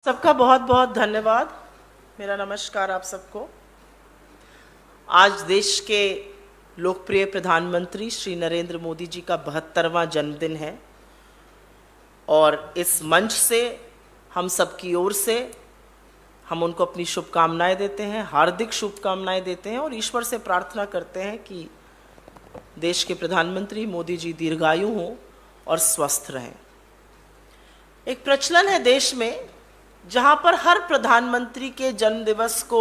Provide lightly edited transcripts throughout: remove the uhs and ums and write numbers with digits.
सबका बहुत बहुत धन्यवाद। मेरा नमस्कार आप सबको। आज देश के लोकप्रिय प्रधानमंत्री श्री नरेंद्र मोदी जी का 72वां जन्मदिन है और इस मंच से हम सबकी ओर से हम उनको अपनी शुभकामनाएं देते हैं, हार्दिक शुभकामनाएं देते हैं और ईश्वर से प्रार्थना करते हैं कि देश के प्रधानमंत्री मोदी जी दीर्घायु हों और स्वस्थ रहें। एक प्रचलन है देश में जहां पर हर प्रधानमंत्री के जन्म दिवस को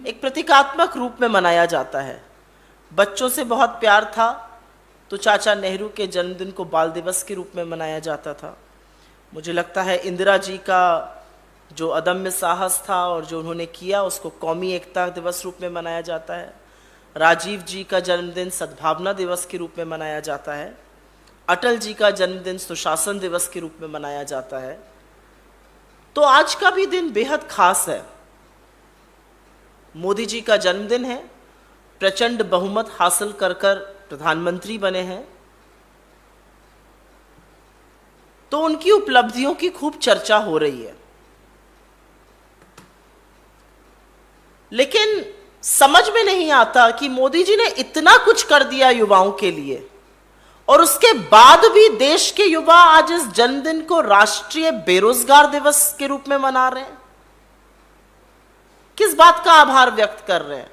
एक प्रतीकात्मक रूप में मनाया जाता है। बच्चों से बहुत प्यार था तो चाचा नेहरू के जन्मदिन को बाल दिवस के रूप में मनाया जाता था। मुझे लगता है इंदिरा जी का जो अदम्य साहस था और जो उन्होंने किया उसको कौमी एकता दिवस रूप में मनाया जाता है। राजीव जी का जन्मदिन सद्भावना दिवस के रूप में मनाया जाता है। अटल जी का जन्मदिन सुशासन दिवस के रूप में मनाया जाता है। तो आज का भी दिन बेहद खास है। मोदी जी का जन्मदिन है, प्रचंड बहुमत हासिल कर प्रधानमंत्री बने हैं, तो उनकी उपलब्धियों की खूब चर्चा हो रही है। लेकिन समझ में नहीं आता कि मोदी जी ने इतना कुछ कर दिया युवाओं के लिए और उसके बाद भी देश के युवा आज इस जन्मदिन को राष्ट्रीय बेरोजगार दिवस के रूप में मना रहे हैं। किस बात का आभार व्यक्त कर रहे हैं?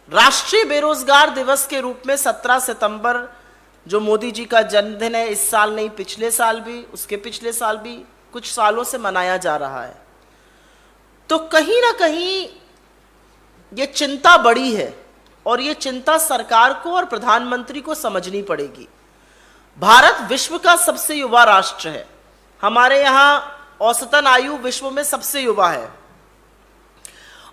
राष्ट्रीय बेरोजगार दिवस के रूप में 17 सितंबर जो मोदी जी का जन्मदिन है, इस साल नहीं पिछले साल भी, उसके पिछले साल भी, कुछ सालों से मनाया जा रहा है। तो कहीं ना कहीं ये चिंता बड़ी है और ये चिंता सरकार को और प्रधानमंत्री को समझनी पड़ेगी। भारत विश्व का सबसे युवा राष्ट्र है। हमारे यहां औसतन आयु विश्व में सबसे युवा है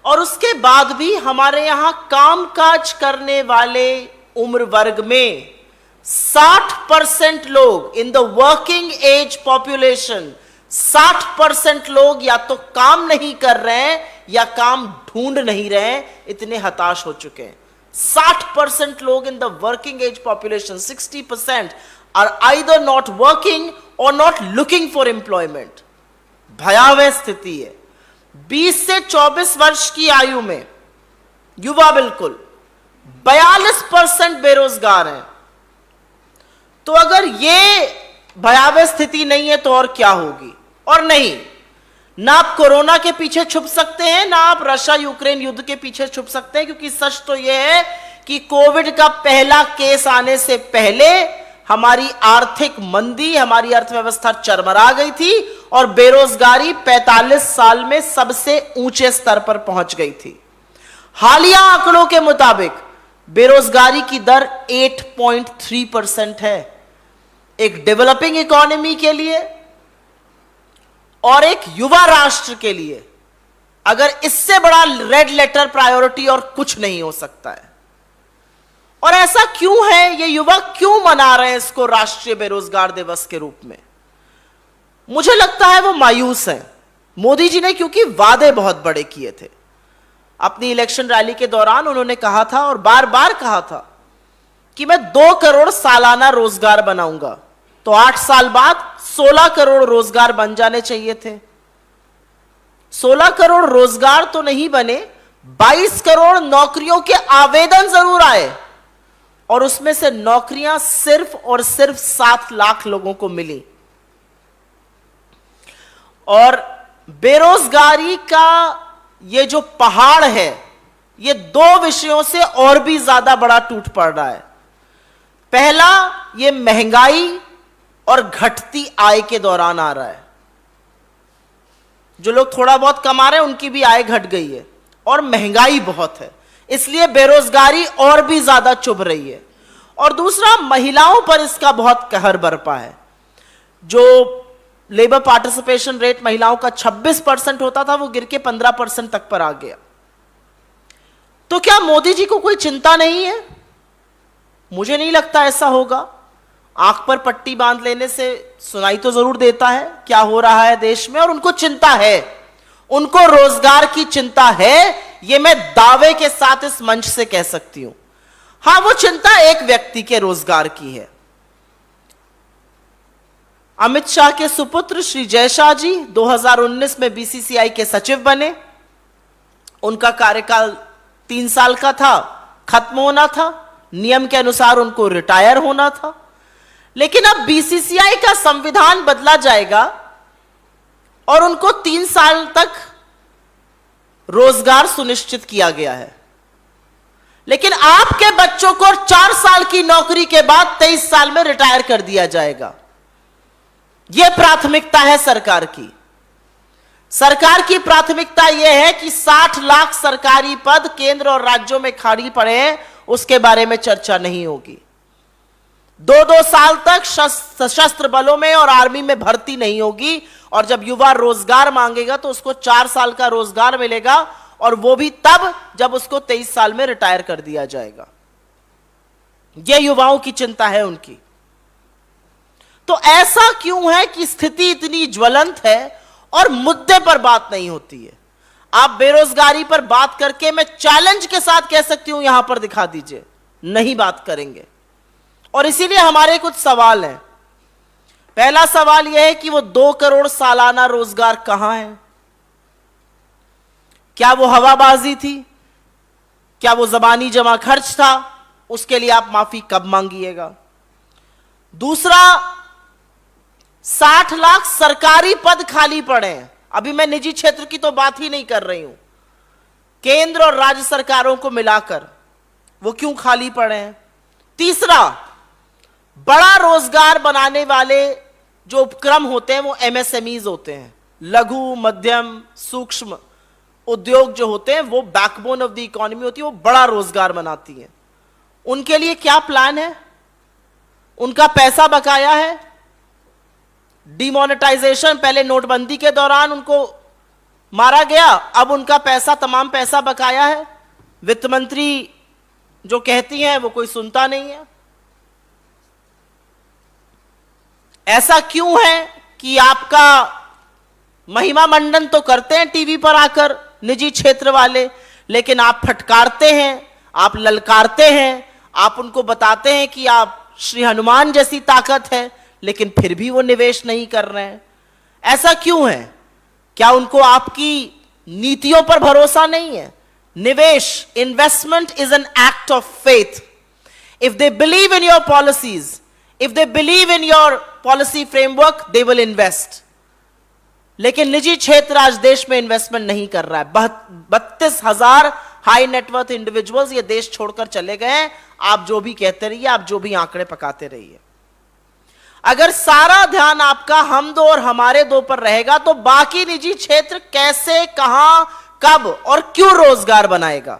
और उसके बाद भी हमारे यहां कामकाज करने वाले उम्र वर्ग में 60% लोग in the working age population, 60% लोग या तो काम नहीं कर रहे हैं या काम ढूंढ नहीं रहे हैं, इतने हताश हो चुके हैं। 60% लोग in the working age population, 60% are either not working or not looking for employment। भयावह स्थिति है। 20 से 24 वर्ष की आयु में युवा बिल्कुल 42% बेरोजगार हैं। तो अगर ये भयावह स्थिति नहीं है तो और क्या होगी? और नहीं, ना आप कोरोना के पीछे छुप सकते हैं, ना आप रशिया यूक्रेन युद्ध के पीछे छुप सकते हैं, क्योंकि सच तो यह है कि कोविड का पहला केस आने से पहले हमारी आर्थिक मंदी, हमारी अर्थव्यवस्था चरमरा गई थी और बेरोजगारी 45 साल में सबसे ऊंचे स्तर पर पहुंच गई थी। हालिया आंकड़ों के मुताबिक बेरोजगारी की दर 8.3% है। एक डेवलपिंग इकोनॉमी के लिए और एक युवा राष्ट्र के लिए अगर इससे बड़ा रेड लेटर प्रायोरिटी और कुछ नहीं हो सकता है। और ऐसा क्यों है? ये युवा क्यों मना रहे हैं इसको राष्ट्रीय बेरोजगार दिवस के रूप में? मुझे लगता है वो मायूस हैं। मोदी जी ने क्योंकि वादे बहुत बड़े किए थे। अपनी इलेक्शन रैली के दौरान उन्होंने कहा था और बार बार कहा था कि मैं 2 करोड़ सालाना रोजगार बनाऊंगा। तो 8 साल बाद 16 करोड़ रोजगार बन जाने चाहिए थे। 16 करोड़ रोजगार तो नहीं बने, 22 करोड़ नौकरियों के आवेदन जरूर आए और उसमें से नौकरियां सिर्फ और सिर्फ 7 लाख लोगों को मिली। और बेरोजगारी का ये जो पहाड़ है, ये 2 विषयों से और भी ज्यादा बड़ा टूट पड़ रहा है। पहला, ये महंगाई और घटती आय के दौरान आ रहा है। जो लोग थोड़ा बहुत कमा रहे हैं उनकी भी आय घट गई है और महंगाई बहुत है, इसलिए बेरोजगारी और भी ज्यादा चुभ रही है। और दूसरा, महिलाओं पर इसका बहुत कहर बरपा है। जो लेबर पार्टिसिपेशन रेट महिलाओं का 26% होता था, वो गिर के 15% तक पर आ गया। तो क्या मोदी जी को कोई चिंता नहीं है? मुझे नहीं लगता ऐसा होगा। आंख पर पट्टी बांध लेने से सुनाई तो जरूर देता है क्या हो रहा है देश में, और उनको चिंता है, उनको रोजगार की चिंता है। ये मैं दावे के साथ इस मंच से कह सकती हूं। हां, वो चिंता एक व्यक्ति के रोजगार की है। अमित शाह के सुपुत्र श्री जयशाह जी 2019 में बीसीसीआई के सचिव बने। उनका कार्यकाल 3 साल का था, खत्म होना था, नियम के अनुसार उनको रिटायर होना था। लेकिन अब बीसीसीआई का संविधान बदला जाएगा और उनको 3 साल तक रोजगार सुनिश्चित किया गया है। लेकिन आपके बच्चों को 4 साल की नौकरी के बाद 23 साल में रिटायर कर दिया जाएगा। यह प्राथमिकता है सरकार की। सरकार की प्राथमिकता यह है कि 60 लाख सरकारी पद केंद्र और राज्यों में खाली पड़े हैं, उसके बारे में चर्चा नहीं होगी। 2-2 साल तक सशस्त्र बलों में और आर्मी में भर्ती नहीं होगी, और जब युवा रोजगार मांगेगा तो उसको 4 साल का रोजगार मिलेगा, और वो भी तब जब उसको 23 साल में रिटायर कर दिया जाएगा। यह युवाओं की चिंता है उनकी। तो ऐसा क्यों है कि स्थिति इतनी ज्वलंत है और मुद्दे पर बात नहीं होती है? आप बेरोजगारी पर बात करके, मैं चैलेंज के साथ कह सकती हूं, यहां पर दिखा दीजिए, नहीं बात करेंगे। और इसीलिए हमारे कुछ सवाल हैं। पहला सवाल यह है कि वो 2 करोड़ सालाना रोजगार कहां है? क्या वो हवाबाजी थी? क्या वो जबानी जमा खर्च था? उसके लिए आप माफी कब मांगिएगा? दूसरा, 60 लाख सरकारी पद खाली पड़े हैं। अभी मैं निजी क्षेत्र की तो बात ही नहीं कर रही हूं, केंद्र और राज्य सरकारों को मिलाकर वो क्यों खाली पड़े हैं? तीसरा, बड़ा रोजगार बनाने वाले जो उपक्रम होते हैं वो एमएसएमईज होते हैं, लघु मध्यम सूक्ष्म उद्योग जो होते हैं, वो बैकबोन ऑफ द इकोनॉमी होती है, वो बड़ा रोजगार बनाती है। उनके लिए क्या प्लान है? उनका पैसा बकाया है? डिमोनेटाइजेशन, पहले नोटबंदी के दौरान उनको मारा गया, अब उनका पैसा, तमाम पैसा बकाया है। वित्त मंत्री जो कहती हैं वो कोई सुनता नहीं है। ऐसा क्यों है कि आपका महिमा मंडन तो करते हैं टीवी पर आकर निजी क्षेत्र वाले, लेकिन आप फटकारते हैं, आप ललकारते हैं, आप उनको बताते हैं कि आप श्री हनुमान जैसी ताकत है, लेकिन फिर भी वो निवेश नहीं कर रहे हैं। ऐसा क्यों है? क्या उनको आपकी नीतियों पर भरोसा नहीं है? निवेश, investment is an act of faith. If they believe in your policies, if they believe in your policy framework, they will invest. लेकिन निजी क्षेत्र आज देश में इन्वेस्टमेंट नहीं कर रहा है। 32,000 हाई नेटवर्थ इंडिविजुअल्स ये देश छोड़कर चले गए हैं। आप जो भी कहते रहिए, आप जो भी आंकड़े पकाते रहिए, अगर सारा ध्यान आपका हम दो और हमारे दो पर रहेगा तो बाकी निजी क्षेत्र कैसे, कहां, कब और क्यों रोजगार बनाएगा?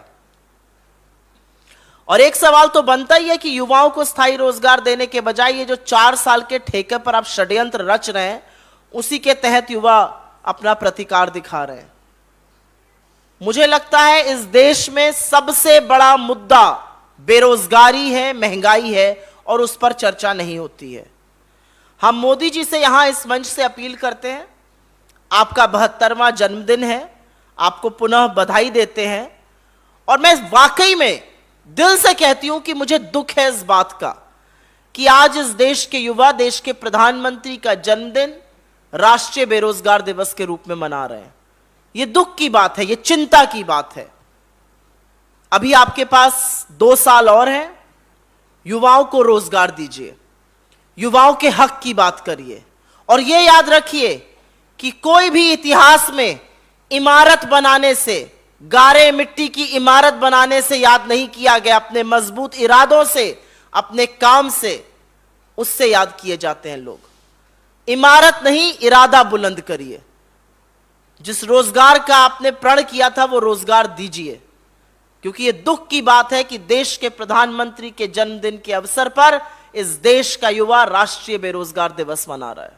और एक सवाल तो बनता ही है कि युवाओं को स्थायी रोजगार देने के बजाय ये जो 4 साल के ठेके पर आप षड्यंत्र रच रहे हैं, उसी के तहत युवा अपना प्रतिकार दिखा रहे हैं। मुझे लगता है इस देश में सबसे बड़ा मुद्दा बेरोजगारी है, महंगाई है, और उस पर चर्चा नहीं होती है। हम मोदी जी से यहां इस मंच से अपील करते हैं, आपका 72वां जन्मदिन है, आपको पुनः बधाई देते हैं। और मैं वाकई में दिल से कहती हूं कि मुझे दुख है इस बात का कि आज इस देश के युवा देश के प्रधानमंत्री का जन्मदिन राष्ट्रीय बेरोजगार दिवस के रूप में मना रहे हैं। यह दुख की बात है, यह चिंता की बात है। अभी आपके पास 2 साल और हैं, युवाओं को रोजगार दीजिए, युवाओं के हक की बात करिए। और यह याद रखिए कि कोई भी इतिहास में इमारत बनाने से, गारे मिट्टी की इमारत बनाने से याद नहीं किया गया, अपने मजबूत इरादों से, अपने काम से, उससे याद किए जाते हैं लोग। इमारत नहीं, इरादा बुलंद करिए। जिस रोजगार का आपने प्रण किया था वो रोजगार दीजिए, क्योंकि यह दुख की बात है कि देश के प्रधानमंत्री के जन्मदिन के अवसर पर इस देश का युवा राष्ट्रीय बेरोजगार दिवस मना रहा है।